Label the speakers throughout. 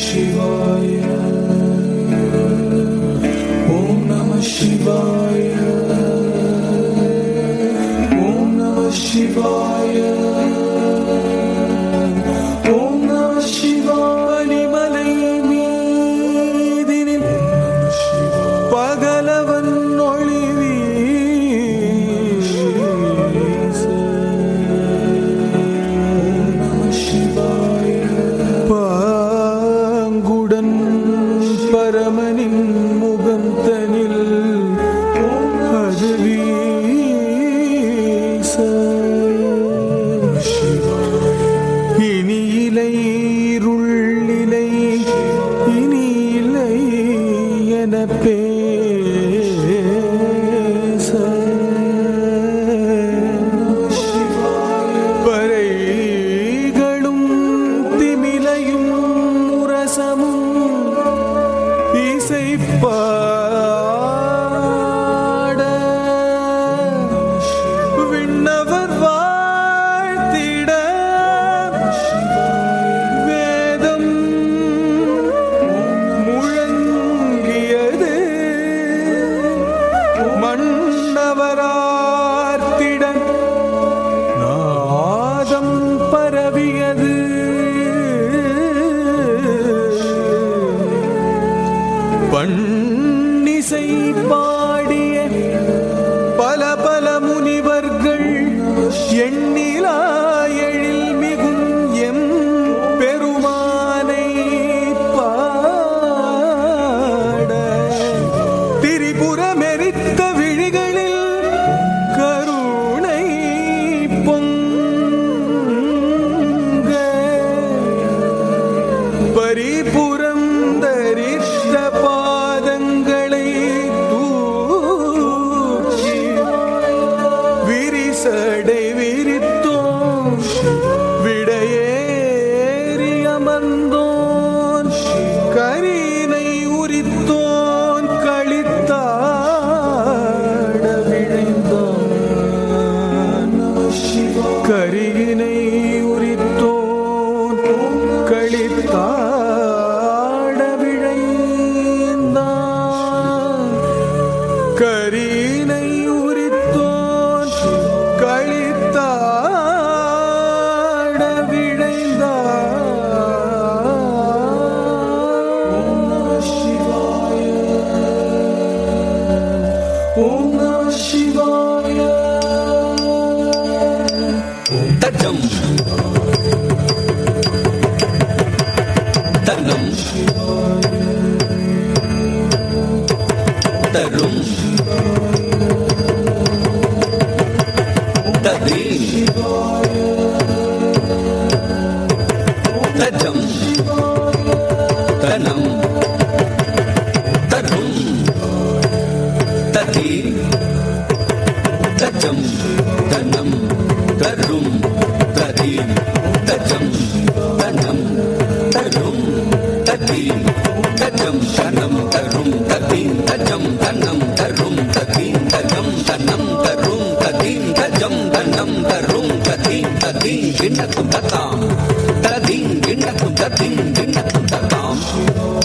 Speaker 1: Shivaya. Om Namah Shivaya. Om Namah Shivaya. Om Namah Shivaya. Panimalai meedinil pagalavan oli veesa. Om Namah Shivaya. Pangudan paramanin mugam tanil adu veesa. இனி இலை இருளிலை இனி இல்லை என பேச பறைகளும் திமிலையும் முரசமும் இசைப்பாட விண்ணவர் வாழ்த்திட வேதம் முழங்கியது மன்னவரார்த்திட நாதம் பரவியது. பன்னிசை பாடிய பல பல முனிவர்கள் எண்ணிலா எழில் மிகும் எம் பெருமானை பாட திரிபுரமெரித்த விழிகளில் கருணை பொங்க பரிபுரம் தரித்த பாதங்களை தூக்கி விரிசடை விரித்தோம் விடையேறி அமர்ந்தோன் கரினை உரித்தோன் களித்தாட விழைந்தான். கரியினை உரித்தோன் களித்தாட விழைந்தான். கரினை உரித்தோன் களித்தாட விழைந்தான். ஓம் நமः சிவாய.
Speaker 2: தஜம் தன்னம் தரும் ததீம் தஜம் தன்னம் தரும் ததீம் தஜம் தன்னம் தரும் ததீம் தஜம் தன்னம் தரும் ததீம் தஜம் தன்னம் தரும் ததீம் தஜம் தன்னம் தரும் ததீம் தஜம் தன்னம் தரும் ததீம் தஜம் தன்னம் தரும் ததீம் ததீம் கிண்ணக்கும் தத்தாம் ததீம் கிண்ணக்கும் ததீம் கிண்ணக்கும் தத்தாம்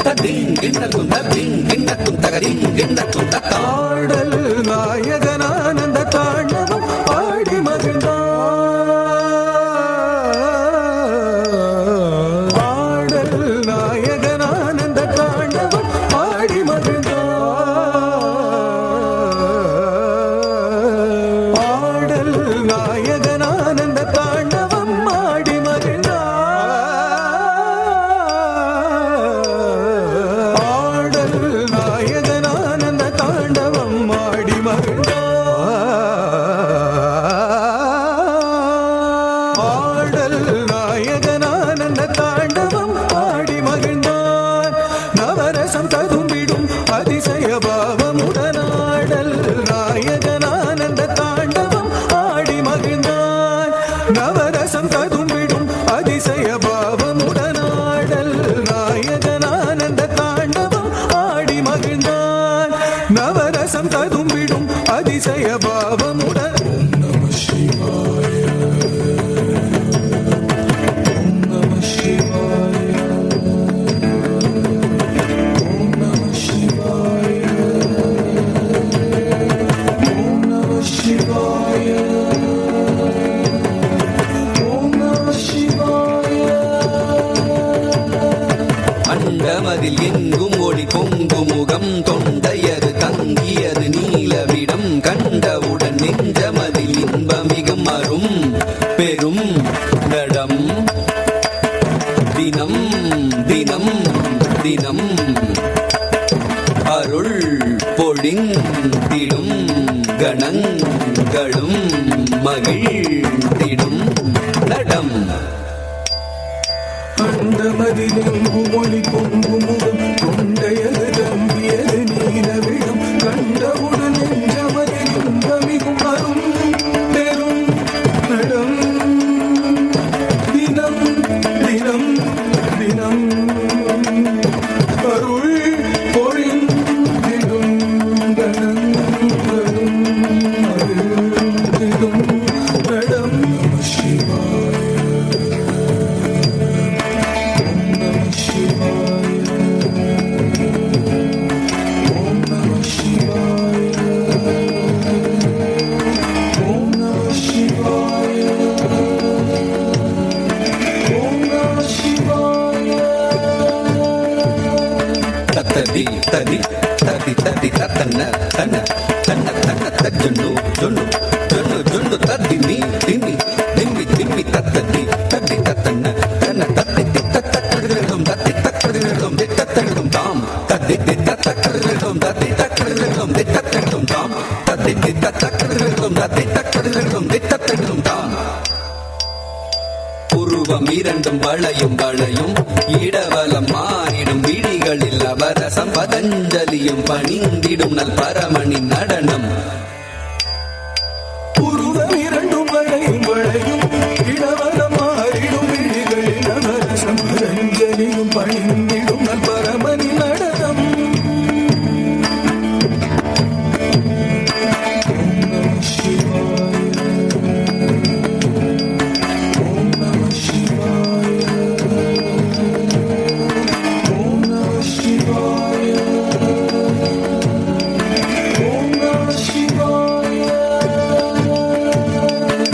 Speaker 2: ததீம் கிண்ணக்கும் ததீம் கிண்ணக்கும் தகதீம் கிண்ணக்கும் தத்தாம்.
Speaker 1: ஆடல் நாயகனானந்த தாண்டவம் ஆடி மகிழ்ந்தான். ஆடல் நாயகனானந்த தாண்டவம் ஆடி மகிழ்ந்தான். ஆடல் நாயகனானந்த தாண்டவம் ஆடி மகிழ்ந்தான். ஆடல் நாயகனானந்த தாண்டவம் ஆடி மகிழ்ந்தான். ஆடல் நாயகனானந்த தாண்டவம் ஆடி மகிழ்ந்தான். நவரசம் ததும்பிடும் அதிசய பாவமுடனாடல் நாயகனானந்த தாண்டவம் ஆடி மகிழ்ந்தான். நவரசம் ததும்பிடும் அதிசய பாவமுடனாடல் நாயகனானந்த தாண்டவம் ஆடி மகிழ்ந்தான். நவரசம் ததும்பிடும் அதிசய பாவமுடன். நம சிவாய. ஓம் நம சிவாய.
Speaker 2: நெஞ்சமதில் எங்கும் ஒளி பொங்கும் முகம் தொண்டையது தங்கியது நீலவிடம் கண்டவுடன் நெஞ்சமதில் இன்பமிகம் அரும் பெரும் நடம் தினம் தினம் தினம் அருள் பொழிந்திடும் கணங்களும் மகிழ்ந்திடும் நடம்
Speaker 1: அண்டமதிலெங்கும் ஒளி பொங்கும் முகம் கொண்டையது தம்பியது நீலவிடம் கண்டவுடன் நெஞ்சமதில் இன்பமிகும் அரும் பெரும் நடம் தினம் தினம் தினம் அருள் பொழிந்திடும் கணங்களும் மகிழ்ந்திடும் நடம்
Speaker 2: தத்தி ததி தத்தி தத்தி தத்தன்ன தன்ன தன்ன தன்ன தஜ்ஜுண்டு ஜுண்டு ஜுண்டு ஜுண்டு தத்திமி திம்மி திம்மி திம்மி தத்தத்தி தத்தி தத்தன்ன தன்ன தத்தி தத்தத்தழுதும் தத்தி தத்தழுதும் தித்தத்தழுதும் தாம் தத்தி தத்தத்தழுதும் தத்தி தத்தழுதும் தித்தத்தழுதும் தாம் தத்தி தத்தத்தழுதும் தத்தி தத்தழுதும் தித்தத்தழுதும் தாம் உருவம் இரண்டும் வளையும் வளையும் இடவலம் மாறிடும் விழிகளில் அவரசம் பதஞ்சலியும் பணிந்திடும் நல் பரமனின் நடனம்
Speaker 1: உருவம் இரண்டும் வளையும் வளையும் இடவலம் மாறிடும் விழிகளில் அவரசம் பதஞ்சலியும் பணிந்திடும் நல் பரமனின் நடனம்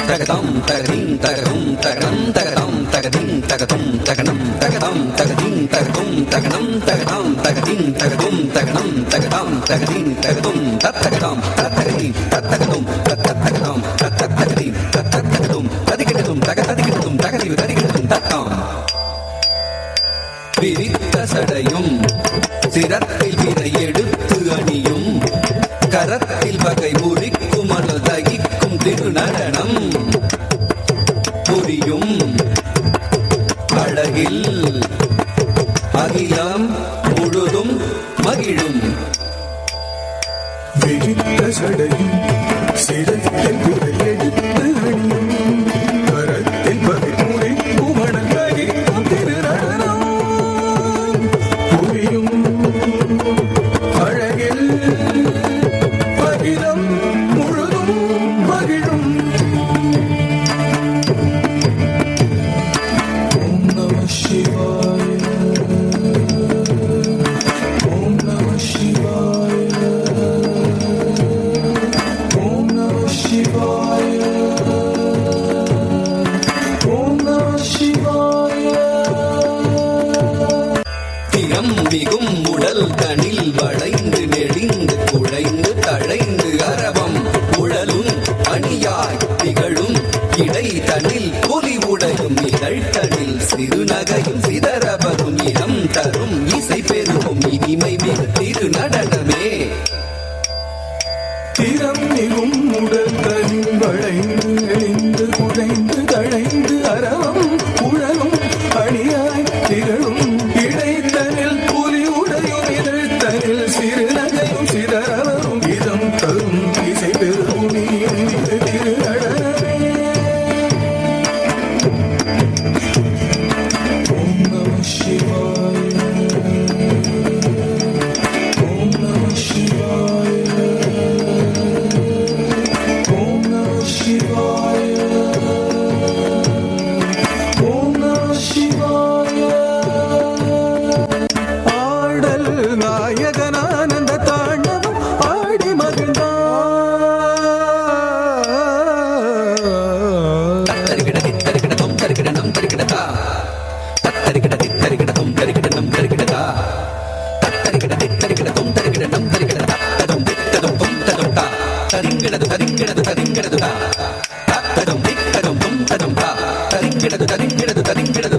Speaker 2: தகதம் தகதின் தகதும் தகதம் தகதம் தகதின் தகதும் தகனம் தகதம் தகதின் தகதும் தகனம் தகதாம் தகதின் தகதும் தகனம் தகதாம் தகதின் தகதும் தத்தகதாம் தத்தகதின் தத்தகதும் தத்தகதாம் தத்தகதின் தத்தகதும் ததிகதும் தகதிகதும் தகதிவு ததிகதும் தத்தாம் விரித்த சடையும் சிரத்தில் விரை எடுத்து அணியும் கரத்தில் வகை முறிக்கும் அனல் தகிக்கும் திருநடனம் புரியும் அழகில் அகிலம் முழுதும் மகிழும்
Speaker 1: விரித்த சடையும் சிரத்தில் விரை எடுத்து அணியும் கரத்தில் வகை முறிக்கும் அனல் தகிக்கும் திருநடனம் புரியும் அழகில் அகிலம் முழுதும் மகிழும் ஓம் நம சிவாய ஓம் நம சிவாய ஓம் நம சிவாய ஓம் நம சிவாய
Speaker 2: திறம் மிகும் உடல் தனில் வளைந்து நெளிந்து குழைந்து தழைந்து அரவம் உழலும் அணியாய் திகழும் இடை தனில் புலி உடையும் இதழ் தனில் சிறுநகையும் சிதறவரும் இடம் தரும் இசை பெருகும் இனிமை மிகு திரு நடனமே
Speaker 1: திறம் மிகும் உடல் தனில் வளைந்து நெளிந்து குழைந்து தழைந்து அரவம் உழலும் அணியாய் திகழும் இடைத்தனில் புலி உடையும் இதழ்த்தனில் சிறுநகையும் சிதறவரும் இதம் தரும் இசை பெரும் திருநடனமே ஓம் நம சிவாய ஓம் நம சிவாய
Speaker 2: ததிங்கிடது தா தத்ததும் திக்கதும் தும் ததும் தா ததிங்கிடது ததிங்கிடது ததிங்கிடது